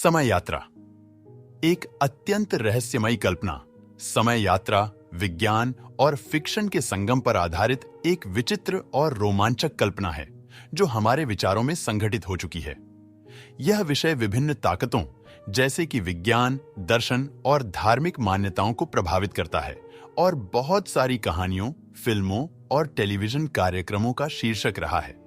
समय यात्रा एक अत्यंत रहस्यमयी कल्पना, समय यात्रा विज्ञान और फिक्शन के संगम पर आधारित एक विचित्र और रोमांचक कल्पना है जो हमारे विचारों में संघटित हो चुकी है। यह विषय विभिन्न ताकतों जैसे कि विज्ञान, दर्शन और धार्मिक मान्यताओं को प्रभावित करता है और बहुत सारी कहानियों, फिल्मों और टेलीविजन कार्यक्रमों का शीर्षक रहा है।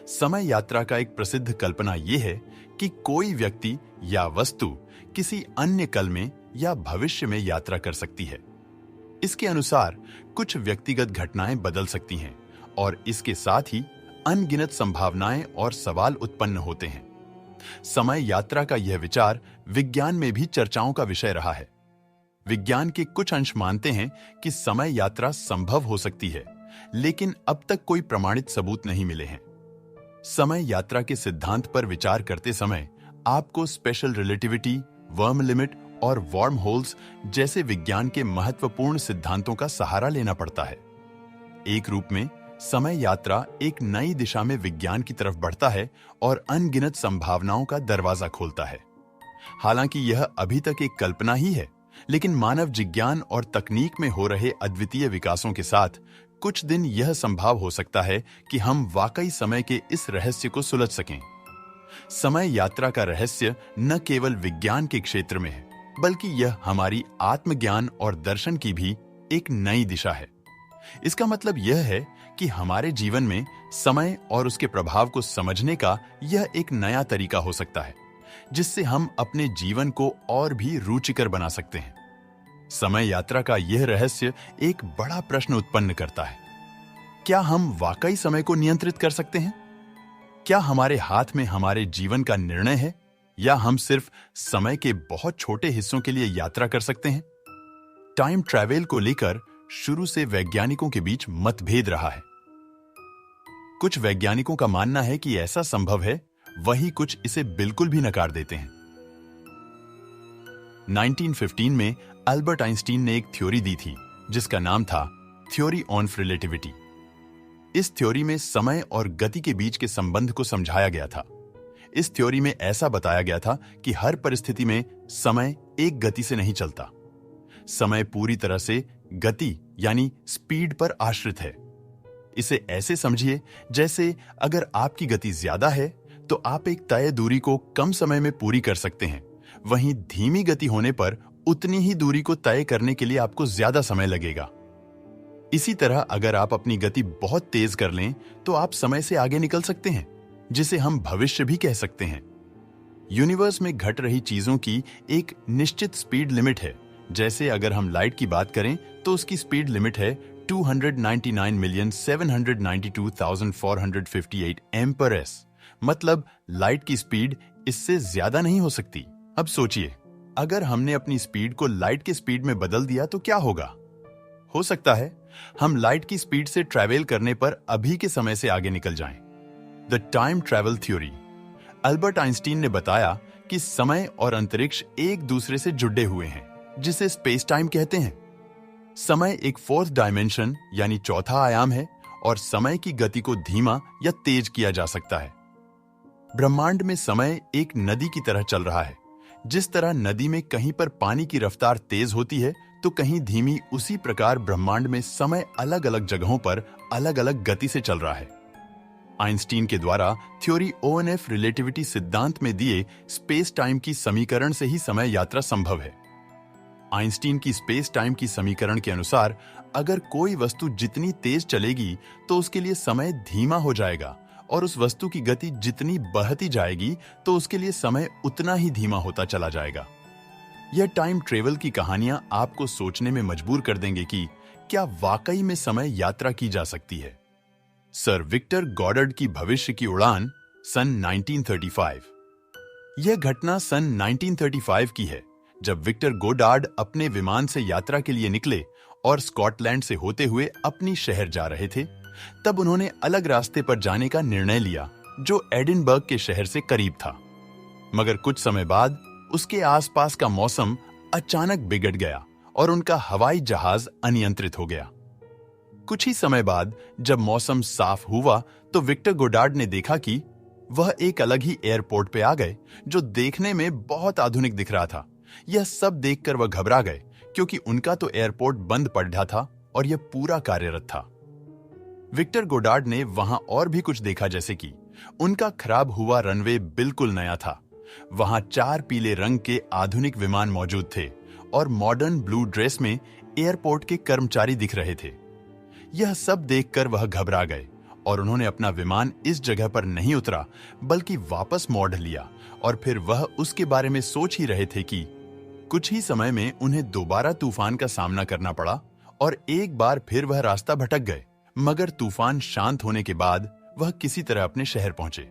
समय यात्रा का एक प्रसिद्ध कल्पना यह है कि कोई व्यक्ति या वस्तु किसी अन्य कल में या भविष्य में यात्रा कर सकती है। इसके अनुसार कुछ व्यक्तिगत घटनाएं बदल सकती हैं और इसके साथ ही अनगिनत संभावनाएं और सवाल उत्पन्न होते हैं। समय यात्रा का यह विचार विज्ञान में भी चर्चाओं का विषय रहा है। विज्ञान के कुछ अंश मानते हैं कि समय यात्रा संभव हो सकती है, लेकिन अब तक कोई प्रमाणित सबूत नहीं मिले हैं। समय यात्रा के सिद्धांत पर विचार करते समय आपको स्पेशल रिलेटिविटी, वर्म लिमिट और वार्म होल्स जैसे विज्ञान के महत्वपूर्ण सिद्धांतों का सहारा लेना पड़ता है। एक रूप में समय यात्रा एक नई दिशा में विज्ञान की तरफ बढ़ता है और अनगिनत संभावनाओं का दरवाजा खोलता है। हालांकि यह अभी तक एक कल्पना ही है, लेकिन मानव जिज्ञान और तकनीक में हो रहे अद्वितीय विकासों के साथ कुछ दिन यह संभव हो सकता है कि हम वाकई समय के इस रहस्य को सुलझ सकें। समय यात्रा का रहस्य न केवल विज्ञान के क्षेत्र में है, बल्कि यह हमारी आत्मज्ञान और दर्शन की भी एक नई दिशा है। इसका मतलब यह है कि हमारे जीवन में समय और उसके प्रभाव को समझने का यह एक नया तरीका हो सकता है, जिससे हम अपने जीवन को और भी रुचिकर बना सकते हैं। समय यात्रा का यह रहस्य एक बड़ा प्रश्न उत्पन्न करता है। क्या हम वाकई समय को नियंत्रित कर सकते हैं? क्या हमारे हाथ में हमारे जीवन का निर्णय है, या हम सिर्फ समय के बहुत छोटे हिस्सों के लिए यात्रा कर सकते हैं? टाइम ट्रैवल को लेकर शुरू से वैज्ञानिकों के बीच मतभेद रहा है। कुछ वैज्ञानिकों का मानना है कि ऐसा संभव है, वहीं कुछ इसे बिल्कुल भी नकार देते हैं। 1915 में अल्बर्ट आइंस्टीन ने एक थ्योरी दी थी जिसका नाम था थ्योरी ऑफ रिलेटिविटी। इस थ्योरी में समय और गति के बीच के संबंध को समझाया गया था। इस थ्योरी में ऐसा बताया गया था कि हर परिस्थिति में समय एक गति से नहीं चलता। समय पूरी तरह से गति यानी स्पीड पर आश्रित है। इसे ऐसे समझिए जैसे अगर आपकी गति ज्यादा है तो आप एक तय दूरी को कम समय में पूरी कर सकते हैं, वहीं धीमी गति होने पर उतनी ही दूरी को तय करने के लिए आपको ज्यादा समय लगेगा। इसी तरह अगर आप अपनी गति बहुत तेज कर लें तो आप समय से आगे निकल सकते हैं, जिसे हम भविष्य भी कह सकते हैं। यूनिवर्स में घट रही चीजों की एक निश्चित स्पीड लिमिट है। जैसे अगर हम लाइट की बात करें तो उसकी स्पीड लिमिट है 299,792,458 एम्परेस। मतलब लाइट की स्पीड इससे ज्यादा नहीं हो सकती। अब सोचिए, अगर हमने अपनी स्पीड को लाइट के स्पीड में बदल दिया तो क्या होगा? हो सकता है हम लाइट की स्पीड से ट्रैवल करने पर अभी के समय से आगे निकल जाएं। The time travel theory. Albert Einstein ने बताया कि समय और अंतरिक्ष एक दूसरे से जुड़े हुए हैं, जिसे स्पेस टाइम कहते हैं। समय एक फोर्थ डायमेंशन यानी चौथा आयाम है और समय की गति को धीमा या तेज किया जा सकता है। ब्रह्मांड में समय एक नदी की तरह चल रहा है। जिस तरह नदी में कहीं पर पानी की रफ्तार तेज होती है तो कहीं धीमी, उसी प्रकार ब्रह्मांड में समय अलग अलग जगहों पर अलग अलग गति से चल रहा है। आइंस्टीन के द्वारा थ्योरी ONF रिलेटिविटी सिद्धांत में दिए स्पेस टाइम की समीकरण से ही समय यात्रा संभव है। आइंस्टीन की स्पेस टाइम की समीकरण के अनुसार अगर कोई वस्तु जितनी तेज चलेगी तो उसके लिए समय धीमा हो जाएगा, और उस वस्तु की गति जितनी बढ़ती जाएगी तो उसके लिए समय उतना ही धीमा होता चला जाएगा। यह टाइम ट्रेवल की कहानियां आपको सोचने में मजबूर कर देंगे कि क्या वाकई में समय यात्रा की जा सकती है। सर विक्टर गॉडर्ड की भविष्य की उड़ान सन 1935। यह घटना सन 1935 की है, जब विक्टर गोडार्ड अपने विमान से यात्रा के लिए निकले और स्कॉटलैंड से होते हुए अपनी शहर जा रहे थे। तब उन्होंने अलग रास्ते पर जाने का निर्णय लिया जो एडिनबर्ग के शहर से करीब था। मगर कुछ समय बाद उसके आसपास का मौसम अचानक बिगड़ गया और उनका हवाई जहाज अनियंत्रित हो गया। कुछ ही समय बाद जब मौसम साफ हुआ तो विक्टर गोडार्ड ने देखा कि वह एक अलग ही एयरपोर्ट पे आ गए जो देखने में बहुत आधुनिक दिख रहा था। यह सब देखकर वह घबरा गए क्योंकि उनका तो एयरपोर्ट बंद पड़ा था और यह पूरा कार्यरत था। विक्टर गोडार्ड ने वहां और भी कुछ देखा, जैसे कि उनका खराब हुआ रनवे बिल्कुल नया था। वहां 4 पीले रंग के आधुनिक विमान मौजूद थे और मॉडर्न ब्लू ड्रेस में एयरपोर्ट के कर्मचारी दिख रहे थे। यह सब देखकर वह घबरा गए और उन्होंने अपना विमान इस जगह पर नहीं उतरा बल्कि वापस मोड़ लिया और फिर वह उसके बारे में सोच ही रहे थे कि कुछ ही समय में उन्हें दोबारा तूफान का सामना करना पड़ा और एक बार फिर वह रास्ता भटक गए। मगर तूफान शांत होने के बाद वह किसी तरह अपने शहर पहुंचे।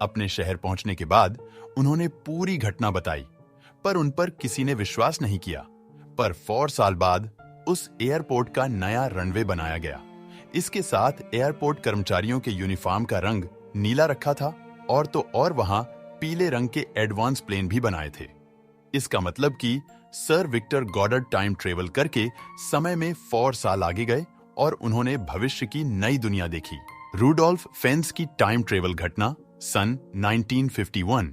अपने शहर पहुंचने के बाद उन्होंने पूरी घटना बताई, पर उन पर किसी ने विश्वास नहीं किया। पर 4 साल बाद उस एयरपोर्ट का नया रनवे बनाया गया। इसके साथ एयरपोर्ट कर्मचारियों के यूनिफॉर्म का रंग नीला रखा था और तो और वहां पीले रंग के एडवांस प्लेन भी बनाए थे। इसका मतलब कि सर विक्टर गॉडर्ड टाइम ट्रेवल करके समय में 4 साल आगे गए और उन्होंने भविष्य की नई दुनिया देखी। रूडोल्फ फेंस की टाइम ट्रेवल घटना सन 1951।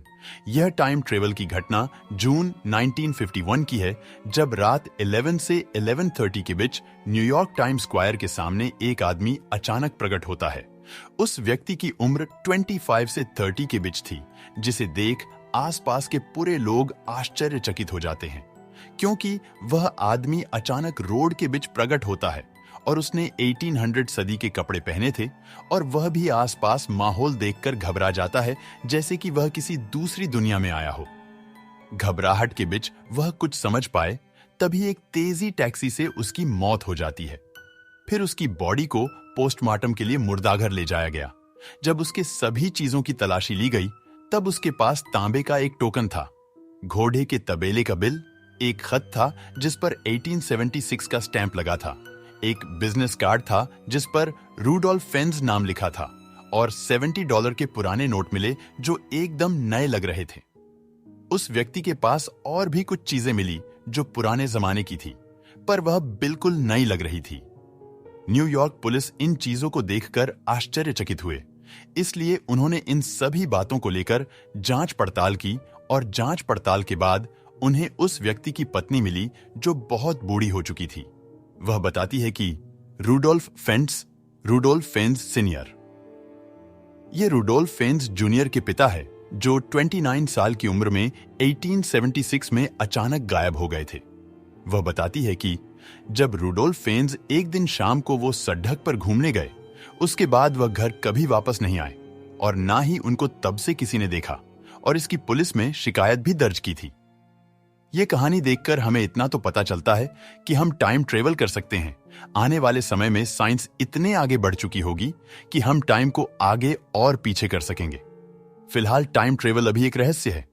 यह टाइम ट्रेवल की घटना जून 1951 की है, जब रात 11 से 11:30 के बीच न्यूयॉर्क टाइम स्क्वायर के सामने एक आदमी अचानक प्रकट होता है। उस व्यक्ति की उम्र 25 से 30 के बीच थी, जिसे देख आसपास के पूरे लोग आश्चर्यचकित हो जाते हैं, क्योंकि वह आदमी अचानक रोड के बीच प्रकट होता है और उसने 1800 सदी के कपड़े पहने थे और वह भी आसपास माहौल देखकर घबरा जाता है जैसे कि वह किसी दूसरी दुनिया में आया हो। घबराहट के बीच वह कुछ समझ पाए, तभी एक तेजी टैक्सी से उसकी मौत हो जाती है। फिर उसकी बॉडी को पोस्टमार्टम के लिए मुर्दाघर ले जाया गया। जब उसके सभी चीजों की तलाशी ली गई, तब उसके पास तांबे का एक टोकन था, घोड़े के तबेले का बिल, एक खत था जिस पर 1876 का स्टैंप लगा था, एक बिजनेस कार्ड था जिस पर रूडोल्फ फेंस नाम लिखा था और $70 के पुराने नोट मिले जो एकदम नए लग रहे थे। उस व्यक्ति के पास और भी कुछ चीजें मिली जो पुराने जमाने की थी, पर वह बिल्कुल नई लग रही थी। न्यूयॉर्क पुलिस इन चीजों को देखकर आश्चर्यचकित हुए, इसलिए उन्होंने इन सभी बातों को लेकर जांच पड़ताल की और जांच पड़ताल के बाद उन्हें उस व्यक्ति की पत्नी मिली जो बहुत बूढ़ी हो चुकी थी। वह बताती है कि रूडोल्फ फेंस सीनियर। ये रूडोल्फ फेंस जूनियर के पिता है जो 29 साल की उम्र में 1876 में अचानक गायब हो गए थे। वह बताती है कि जब रूडोल्फ फेंस एक दिन शाम को वो सड़क पर घूमने गए, उसके बाद वह घर कभी वापस नहीं आए और ना ही उनको तब से किसी ने देखा और इसकी पुलिस में शिकायत भी दर्ज की थी। ये कहानी देखकर हमें इतना तो पता चलता है कि हम टाइम ट्रेवल कर सकते हैं। आने वाले समय में साइंस इतने आगे बढ़ चुकी होगी कि हम टाइम को आगे और पीछे कर सकेंगे। फिलहाल टाइम ट्रेवल अभी एक रहस्य है।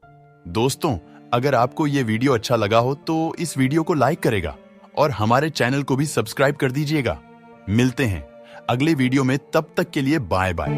दोस्तों, अगर आपको ये वीडियो अच्छा लगा हो तो इस वीडियो को लाइक करेगा और हमारे चैनल को भी सब्सक्राइब कर दीजिएगा। मिलते हैं अगले वीडियो में, तब तक के लिए बाय बाय।